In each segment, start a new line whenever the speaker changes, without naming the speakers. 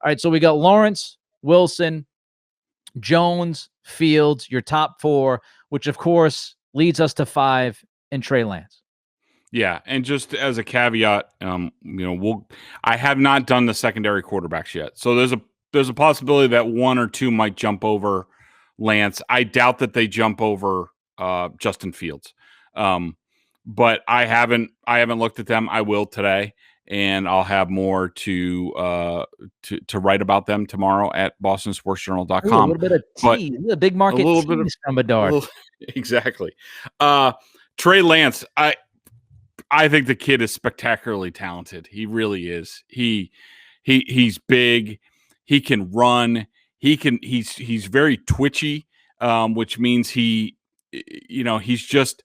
All right, so we got Lawrence, Wilson, Jones, Fields, your top four, which of course leads us to 5 in Trey Lance.
Yeah, and just as a caveat, I have not done the secondary quarterbacks yet, so there's a possibility that 1 or 2 might jump over Lance. I doubt that they jump over Justin Fields, but I haven't looked at them. I will today, and I'll have more to write about them tomorrow at BostonSportsJournal.com.
A little bit of tea, a big market tease from Bedard.
Exactly. Trey Lance, I think the kid is spectacularly talented. He really is. He's big. He can run. He's very twitchy, which means he's just,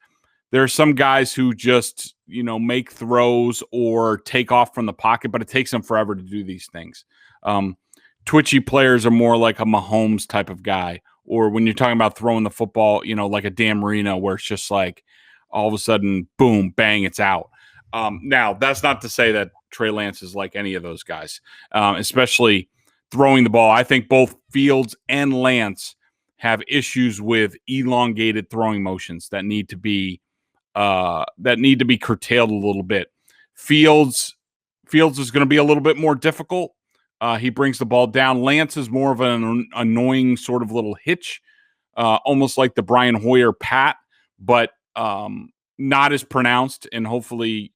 there are some guys who just, make throws or take off from the pocket, but it takes them forever to do these things. Twitchy players are more like a Mahomes type of guy, or when you're talking about throwing the football, like a Dan Marino, where it's just like, all of a sudden, boom, bang, it's out. Now, that's not to say that Trey Lance is like any of those guys, especially throwing the ball. I think both Fields and Lance have issues with elongated throwing motions that need to be curtailed a little bit. Fields is going to be a little bit more difficult. He brings the ball down. Lance is more of an annoying sort of little hitch, almost like the Brian Hoyer pat, but not as pronounced, and hopefully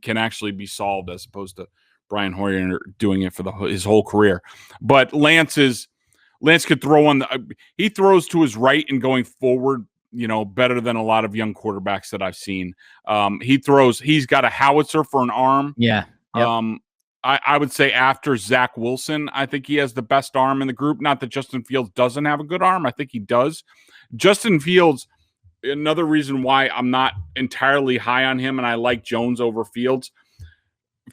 can actually be solved, as opposed to Brian Hoyer doing it for his whole career. But Lance could throw he throws to his right and going forward, better than a lot of young quarterbacks that I've seen. He's got a howitzer for an arm.
Yeah. Yep.
I would say after Zach Wilson, I think he has the best arm in the group. Not that Justin Fields doesn't have a good arm. I think he does. Justin Fields, another reason why I'm not entirely high on him, and I like Jones over Fields.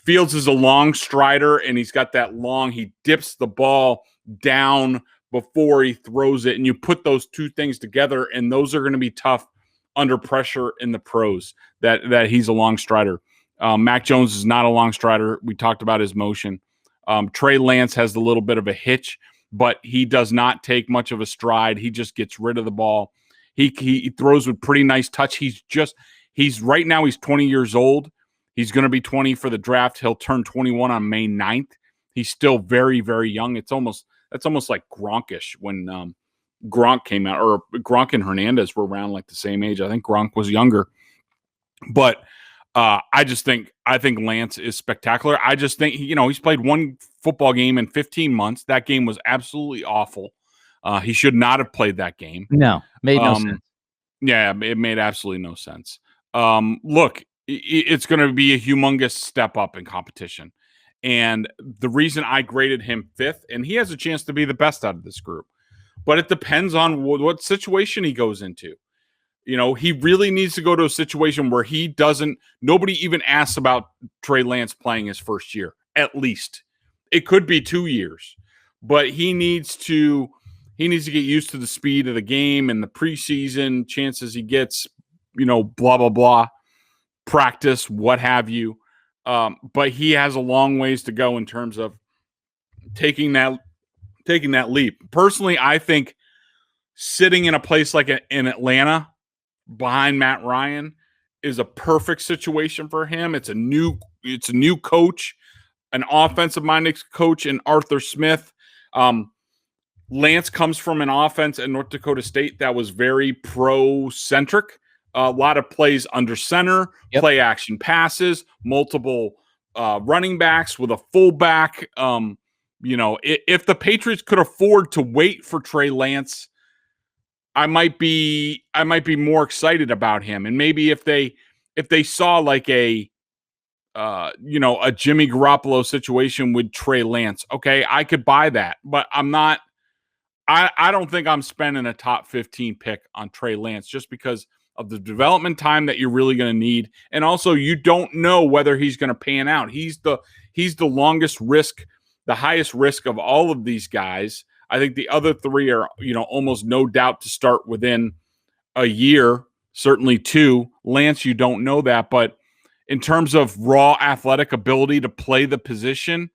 Fields is a long strider, and he's got that he dips the ball down before he throws it, and you put those two things together, and those are going to be tough under pressure in the pros, that he's a long strider. Mac Jones is not a long strider. We talked about his motion. Trey Lance has a little bit of a hitch, but he does not take much of a stride. He just gets rid of the ball. He throws with pretty nice touch. Right now he's 20 years old. He's going to be 20 for the draft. He'll turn 21 on May 9th. He's still very, very young. That's almost like Gronkish when Gronk came out, or Gronk and Hernandez were around like the same age. I think Gronk was younger, but I think Lance is spectacular. I just think he's played one football game in 15 months. That game was absolutely awful. He should not have played that game.
No, made no sense.
Yeah, it made absolutely no sense. Look, it's going to be a humongous step up in competition. And the reason I graded him 5th, and he has a chance to be the best out of this group, but it depends on what situation he goes into. He really needs to go to a situation where nobody even asks about Trey Lance playing his first year, at least. It could be 2 years, but he needs to get used to the speed of the game and the preseason chances he gets, blah, blah, blah, practice, what have you. But he has a long ways to go in terms of taking that leap. Personally, I think sitting in a place like in Atlanta behind Matt Ryan is a perfect situation for him. It's a new coach, an offensive-minded coach in Arthur Smith. Lance comes from an offense at North Dakota State that was very pro-centric. A lot of plays under center, play action passes, multiple running backs with a fullback. If the Patriots could afford to wait for Trey Lance, I might be more excited about him. And maybe if they saw like a Jimmy Garoppolo situation with Trey Lance, okay, I could buy that. But I'm not. I don't think I'm spending a top 15 pick on Trey Lance just because of the development time that you're really going to need. And also you don't know whether he's going to pan out. He's the longest risk, the highest risk of all of these guys. I think the other three are, almost no doubt to start within a year, certainly 2. Lance, you don't know that, but in terms of raw athletic ability to play the position,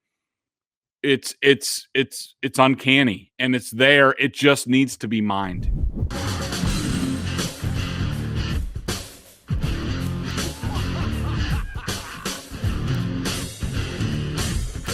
it's uncanny, and it's there. It just needs to be mined.